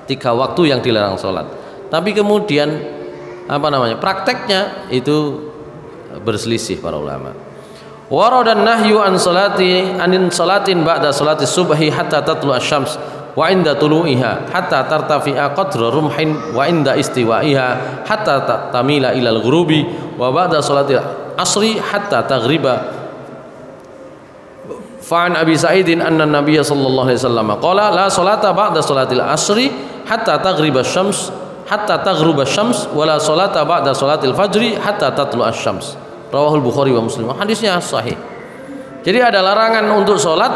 3 waktu yang dilarang sholat. Tapi kemudian prakteknya itu berselisih para ulama. Waradan nahyu an salatin ba'da salati subhi hatta tatlu asy-syams wa inda tulu'iha hatta tartafi'a qadra rumhin wa inda istiwa'iha hatta tamila ilal ghurubi wa ba'da salati asri hatta taghriba. Fa'an Abi Sa'idin anna Nabiyya sallallahu alaihi wasallam qala la salata ba'da salatil asri hatta taghriba syams hatta taghruba syams wa la salata ba'da salatil fajri hatta tatlu asy-syams. Rawahul Bukhari wa Muslim. Hadisnya sahih. Jadi ada larangan untuk sholat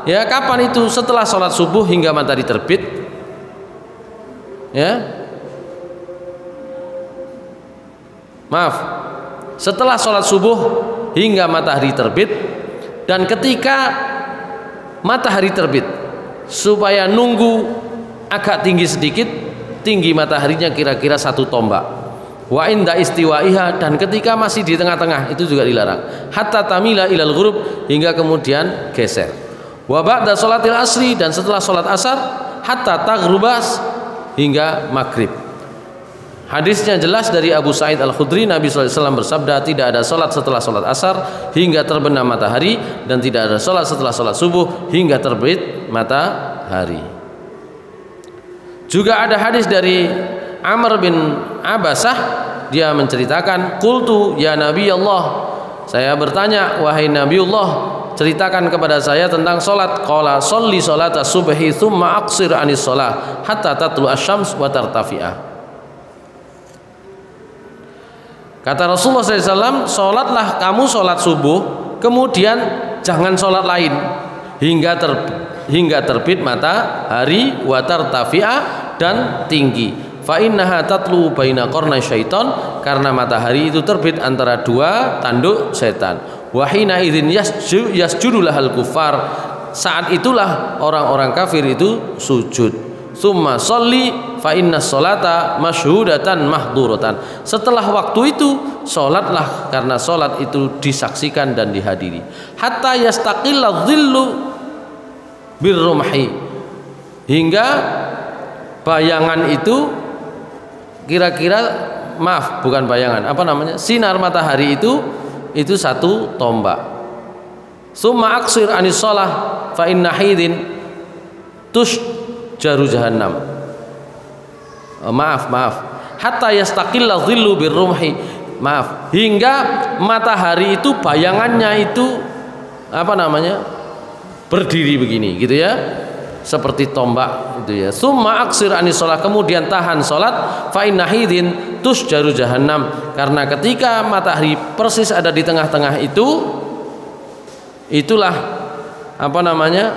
ya, kapan itu? Setelah sholat subuh hingga matahari terbit ya, maaf, setelah sholat subuh hingga matahari terbit, dan ketika matahari terbit supaya nunggu agak tinggi sedikit, tinggi mataharinya kira-kira 1 tombak. Wa inda istiwaiha, dan ketika masih di tengah-tengah itu juga dilarang. Hatta tamila ilal ghurub, hingga kemudian geser. Wa ba'da sholatil asri, dan setelah sholat asar hatta taghrubas, hingga maghrib. Hadisnya jelas dari Abu Sa'id Al-Khudri, Nabi SAW bersabda, tidak ada sholat setelah sholat asar hingga terbenam matahari, dan tidak ada sholat setelah sholat subuh hingga terbit matahari. Juga ada hadis dari Amr bin Abasah, dia menceritakan, qultu ya Nabi Allah, saya bertanya, wahai Nabi Allah, ceritakan kepada saya tentang sholat. Qala sholli sholata subhi thumma aqsir anis sholah hatta tatlu asy-syams wa tartafi'ah. Kata Rasulullah SAW, sholatlah kamu sholat subuh, kemudian jangan sholat lain hingga terbit matahari, wa tartafi'ah, dan tinggi. Fa innaha tatlu baina qarnay syaiton, karena matahari itu terbit antara 2 tanduk setan. Wa hina idzin yasjudu lahal kufar, saat itulah orang-orang kafir itu sujud. Summa sholli fa inna sholata masyhudatan mahduratan, setelah waktu itu sholatlah, karena sholat itu disaksikan dan dihadiri. Hatta yastaqilla dhillu birrumhi, hingga bayangan itu kira-kira maaf bukan bayangan, apa namanya, sinar matahari itu satu tombak. Summa aksir anis sholah fa inna hidin tush jaru jahannam. Maaf hatta yastaqilla dhillu birrumhi, maaf, hingga matahari itu bayangannya itu apa namanya, berdiri begini gitu ya, seperti tombak itu ya. Summa aksir anis sholat, kemudian tahan sholat, fa inna hidin tusjaru jahannam, karena ketika matahari persis ada di tengah-tengah itu, itulah apa namanya,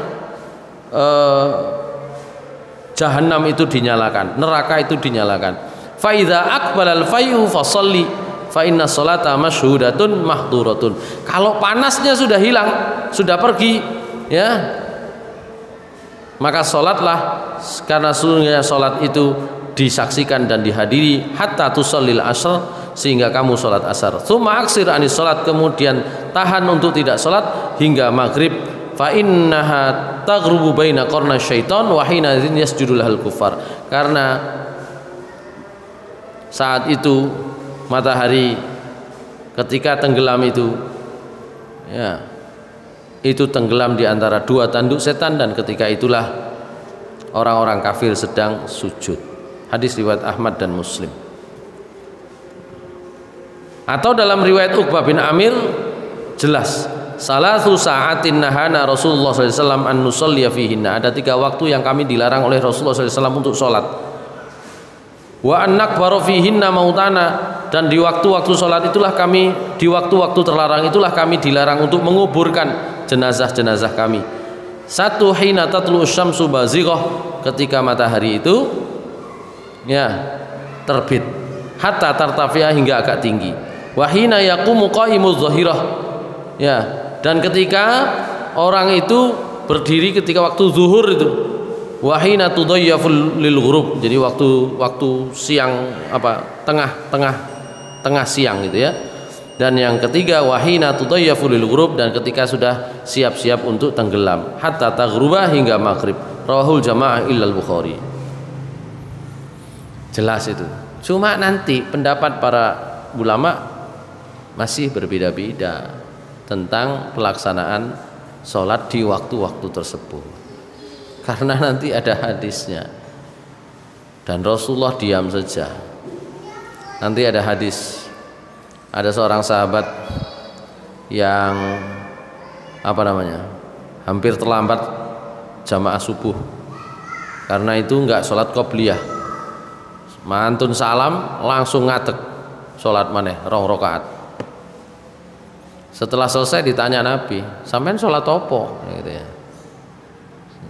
jahannam itu dinyalakan, neraka itu dinyalakan. Fa idza aqbalal fayu fasalli fa inna sholata masyhudatun mahduratun. Kalau panasnya sudah hilang, sudah pergi ya, maka sholatlah, karena sesungguhnya sholat itu disaksikan dan dihadiri, hatta tusallil asr, sehingga kamu sholat asar. Tsumma aksir anis sholat, kemudian tahan untuk tidak sholat hingga maghrib. Fa innaha taghrubu baina qarna syaitan wa hina idzin yasjudu lahal kufar. Karena saat itu matahari ketika tenggelam itu ya, itu tenggelam di antara dua tanduk setan, dan ketika itulah orang-orang kafir sedang sujud. Hadis riwayat Ahmad dan Muslim. Atau dalam riwayat Uqbah bin Amir jelas, salatu sa'atin nahana Rasulullah SAW an nusalliya fihinna. Ada 3 waktu yang kami dilarang oleh Rasulullah SAW untuk sholat. Wa an nakbaru fihinna mautana, dan di waktu-waktu sholat itulah kami, di waktu-waktu terlarang itulah kami dilarang untuk menguburkan jenazah-jenazah kami. Satu, hina tatlu syamsu bazighah, ketika matahari itu ya terbit, hatta tartafi'a, hingga agak tinggi. Wa hina yaqumu qa'imuz zahirah, ya, dan ketika orang itu berdiri ketika waktu zuhur itu, wa hina tudayyaful lil ghurub, jadi waktu siang, apa, tengah siang gitu ya. Dan yang ketiga, wahina tudayyafu lil ghurub, dan ketika sudah siap-siap untuk tenggelam, hatta taghruba, hingga maghrib. Rawahul jamaah illal Bukhari. Jelas itu. Cuma nanti pendapat para ulama masih berbeda-beda tentang pelaksanaan sholat di waktu-waktu tersebut, karena nanti ada hadisnya, dan Rasulullah diam saja. Nanti ada hadis, ada seorang sahabat yang apa namanya, hampir terlambat jamaah subuh, karena itu enggak sholat qobliyah, mantun salam langsung ngadeg sholat maneh 2 rakaat. Setelah selesai ditanya Nabi, sampean sholat opo gitu ya.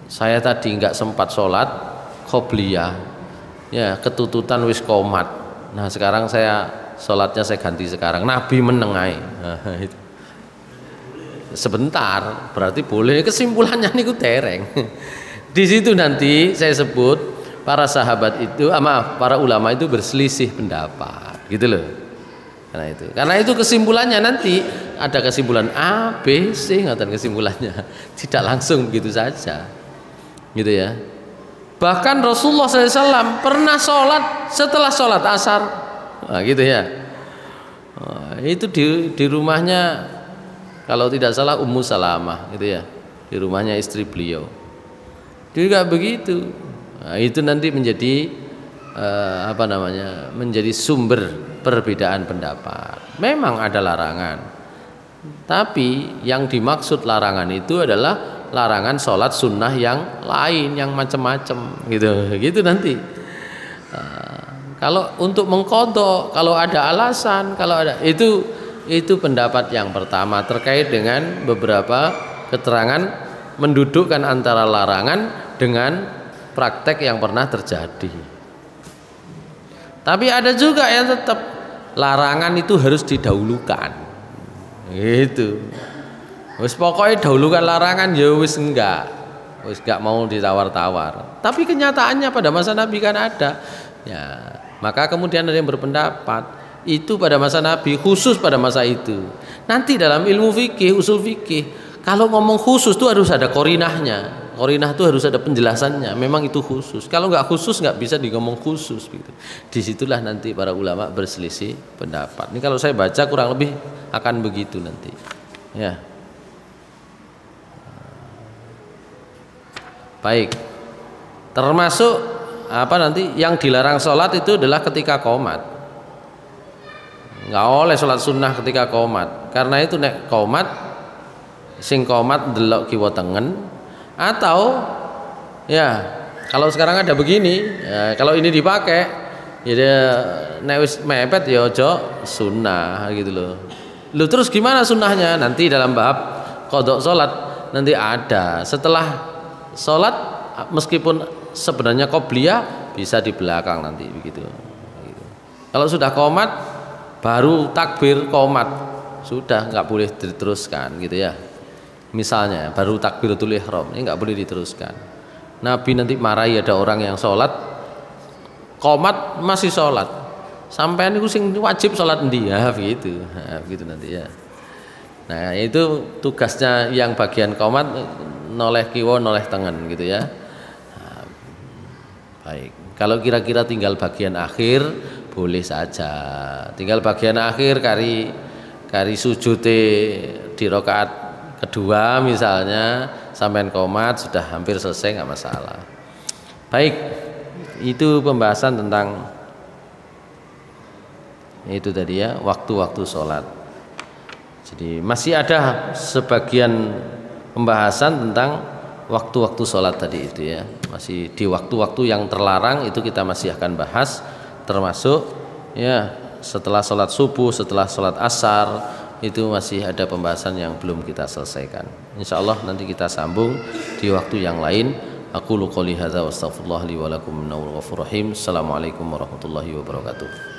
Saya tadi enggak sempat sholat qobliyah ya, ketututan wis qomat. Nah sekarang sholatnya saya ganti sekarang. Nabi menengai. Nah, itu. Sebentar, berarti boleh. Kesimpulannya niku tereng. Di situ nanti saya sebut para sahabat itu, para ulama itu berselisih pendapat, gitu loh. Karena itu kesimpulannya nanti ada kesimpulan A, B, C, ngoten kesimpulannya. Tidak langsung begitu saja, gitu ya. Bahkan Rasulullah SAW pernah sholat setelah sholat asar, nah, gitu ya. Itu di rumahnya, kalau tidak salah Ummu Salamah, gitu ya, di rumahnya istri beliau. Juga begitu. Nah, itu nanti menjadi menjadi sumber perbedaan pendapat. Memang ada larangan, tapi yang dimaksud larangan itu adalah larangan sholat sunnah yang lain, yang macam-macam, gitu nanti. Kalau untuk mengqadha, kalau ada alasan, kalau ada itu pendapat yang pertama terkait dengan beberapa keterangan mendudukkan antara larangan dengan praktek yang pernah terjadi. Tapi ada juga yang tetap larangan itu harus didahulukan, gitu. Wis pokoknya dahulukan larangan, ya wis enggak mau ditawar-tawar. Tapi kenyataannya pada masa Nabi kan ada. Ya, maka kemudian ada yang berpendapat itu pada masa Nabi, khusus pada masa itu. Nanti dalam ilmu fikih, usul fikih, kalau ngomong khusus itu harus ada qorinahnya. Qarinah itu harus ada penjelasannya. Memang itu khusus. Kalau nggak khusus nggak bisa ngomong khusus gitu. Disitulah nanti para ulama berselisih pendapat. Ini kalau saya baca kurang lebih akan begitu nanti. Ya. Baik. Termasuk apa nanti yang dilarang sholat itu adalah ketika qomat. Nggak oleh sholat sunnah ketika qomat. Karena itu nek qomat sing qomat delok kiwa tengen, atau ya kalau sekarang ada begini ya, kalau ini dipakai ya nek wis mepet ya ojo sunnah gitu loh. Lu terus gimana sunnahnya? Nanti dalam bab qodok sholat nanti ada. Setelah sholat meskipun sebenarnya qobliyah bisa di belakang nanti begitu. Kalau sudah qomat baru takbir qomat, sudah nggak boleh diteruskan gitu ya. Misalnya baru takbiratul ihram ini nggak boleh diteruskan. Nabi nanti marahi ada orang yang sholat qomat masih sholat, sampai ini sing wajib sholat dia begitu, nah, begitu nanti ya. Nah itu tugasnya yang bagian qomat noleh kiwa noleh tengen gitu ya. Nah, baik. Kalau kira-kira tinggal bagian akhir boleh saja. Tinggal bagian akhir kari sujute di rakaat kedua misalnya sampai qomat sudah hampir selesai nggak masalah. Baik, itu pembahasan tentang itu tadi ya waktu-waktu sholat. Jadi masih ada sebagian pembahasan tentang waktu-waktu sholat tadi itu ya. Masih di waktu-waktu yang terlarang itu kita masih akan bahas, termasuk ya setelah sholat subuh, setelah sholat asar. Itu masih ada pembahasan yang belum kita selesaikan. Insyaallah nanti kita sambung di waktu yang lain. Aqulu qouli hadza wa astaghfirullah li wa lakum innahu ghafurur rahim. Assalamualaikum warahmatullahi wabarakatuh.